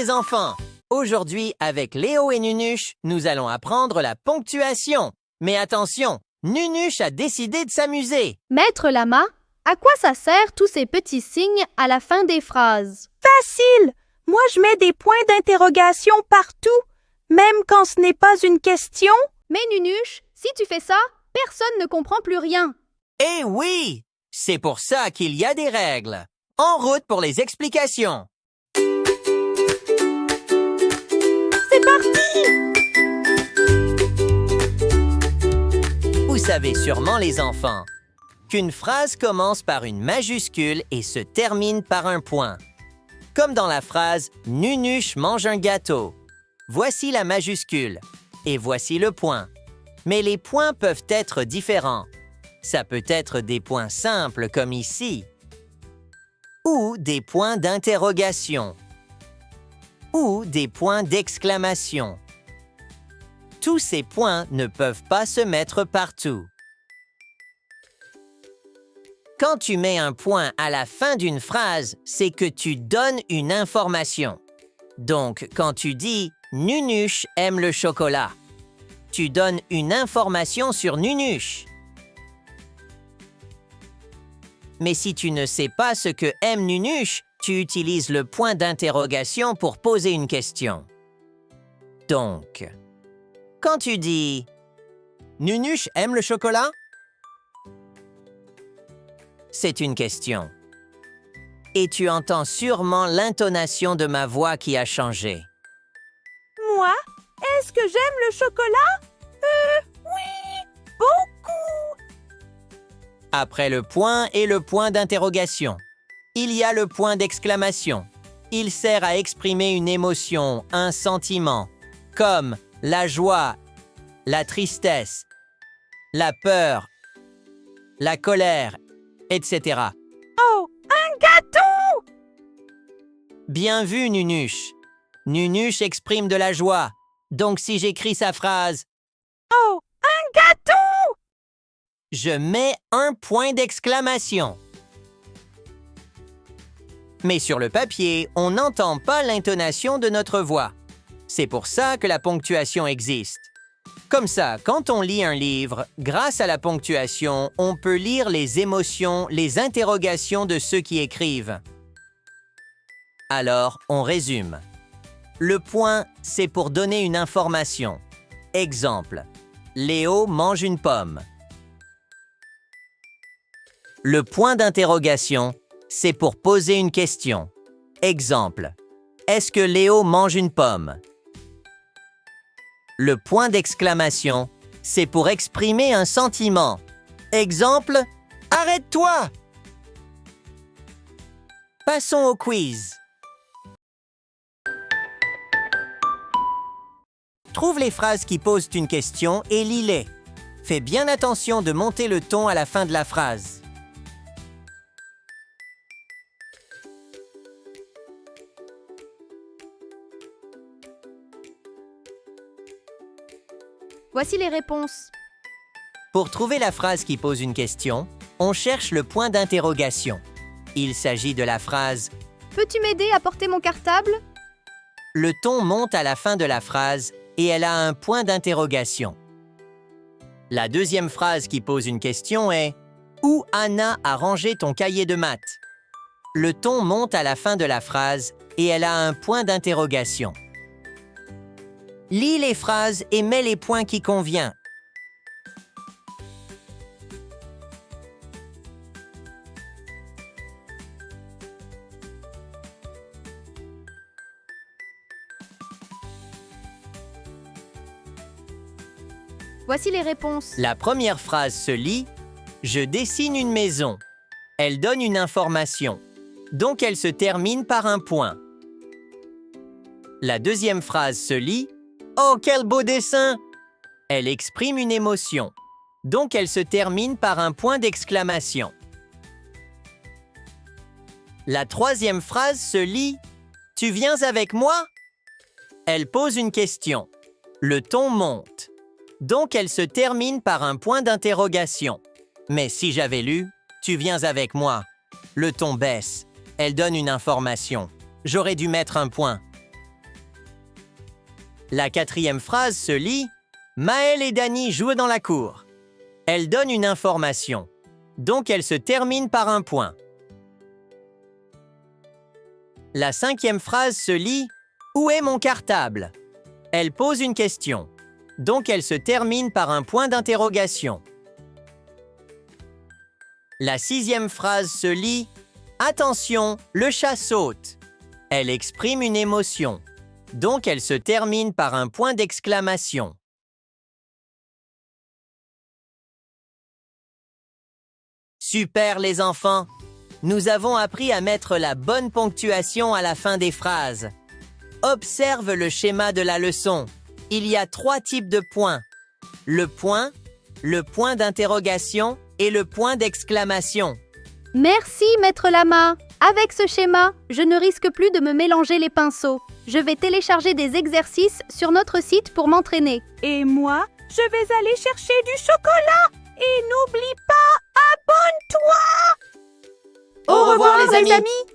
les enfants! Aujourd'hui, avec Léo et Nunuche, nous allons apprendre la ponctuation. Mais attention, Nunuche a décidé de s'amuser. Maître Lama, à quoi ça sert tous ces petits signes à la fin des phrases? Facile! Moi, je mets des points d'interrogation partout, même quand ce n'est pas une question. Mais Nunuche, si tu fais ça, personne ne comprend plus rien. Eh oui! C'est pour ça qu'il y a des règles. En route pour les explications. C'est parti! Vous savez sûrement, les enfants, qu'une phrase commence par une majuscule et se termine par un point. Comme dans la phrase « Nunuche mange un gâteau ». Voici la majuscule et voici le point. Mais les points peuvent être différents. Ça peut être des points simples comme ici, ou des points d'interrogation, ou des points d'exclamation. Tous ces points ne peuvent pas se mettre partout. Quand tu mets un point à la fin d'une phrase, c'est que tu donnes une information. Donc, quand tu dis « Nunuche aime le chocolat », tu donnes une information sur Nunuche. Mais si tu ne sais pas ce que aime Nunuche, tu utilises le point d'interrogation pour poser une question. Donc, quand tu dis « Nunuche aime le chocolat », c'est une question. Et tu entends sûrement l'intonation de ma voix qui a changé. Moi, est-ce que j'aime le chocolat? Oui, beaucoup! Après le point et le point d'interrogation, il y a le point d'exclamation. Il sert à exprimer une émotion, un sentiment, comme la joie, la tristesse, la peur, la colère, etc. Oh, un gâteau! Bien vu, Nunuche. Nunuche exprime de la joie. Donc si j'écris sa phrase « Oh, un gâteau! » je mets un point d'exclamation. Mais sur le papier, on n'entend pas l'intonation de notre voix. C'est pour ça que la ponctuation existe. Comme ça, quand on lit un livre, grâce à la ponctuation, on peut lire les émotions, les interrogations de ceux qui écrivent. Alors, on résume. Le point, c'est pour donner une information. Exemple, Léo mange une pomme. Le point d'interrogation, c'est pour poser une question. Exemple, est-ce que Léo mange une pomme? Le point d'exclamation, c'est pour exprimer un sentiment. Exemple, arrête-toi! Passons au quiz. Trouve les phrases qui posent une question et lis-les. Fais bien attention de monter le ton à la fin de la phrase. Voici les réponses. Pour trouver la phrase qui pose une question, on cherche le point d'interrogation. Il s'agit de la phrase « Peux-tu m'aider à porter mon cartable ?» Le ton monte à la fin de la phrase et elle a un point d'interrogation. La deuxième phrase qui pose une question est « Où Anna a rangé ton cahier de maths ?» Le ton monte à la fin de la phrase et elle a un point d'interrogation. Lis les phrases et mets les points qui conviennent. Voici les réponses. La première phrase se lit « Je dessine une maison ». Elle donne une information, donc elle se termine par un point. La deuxième phrase se lit « Oh, quel beau dessin !» Elle exprime une émotion, donc elle se termine par un point d'exclamation. La troisième phrase se lit « Tu viens avec moi ?» Elle pose une question. Le ton monte. Donc, elle se termine par un point d'interrogation. Mais si j'avais lu « Tu viens avec moi », le ton baisse. Elle donne une information. J'aurais dû mettre un point. La quatrième phrase se lit « Maël et Dany jouent dans la cour ». Elle donne une information, donc elle se termine par un point. La cinquième phrase se lit « Où est mon cartable ?» Elle pose une question, donc elle se termine par un point d'interrogation. La sixième phrase se lit « Attention, le chat saute ». Elle exprime une émotion, donc elle se termine par un point d'exclamation. Super les enfants! Nous avons appris à mettre la bonne ponctuation à la fin des phrases. Observe le schéma de la leçon. Il y a 3 types de points. Le point d'interrogation et le point d'exclamation. Merci, Maître Lama. Avec ce schéma, je ne risque plus de me mélanger les pinceaux. Je vais télécharger des exercices sur notre site pour m'entraîner. Et moi, je vais aller chercher du chocolat. Et n'oublie pas, abonne-toi! Au revoir les amis!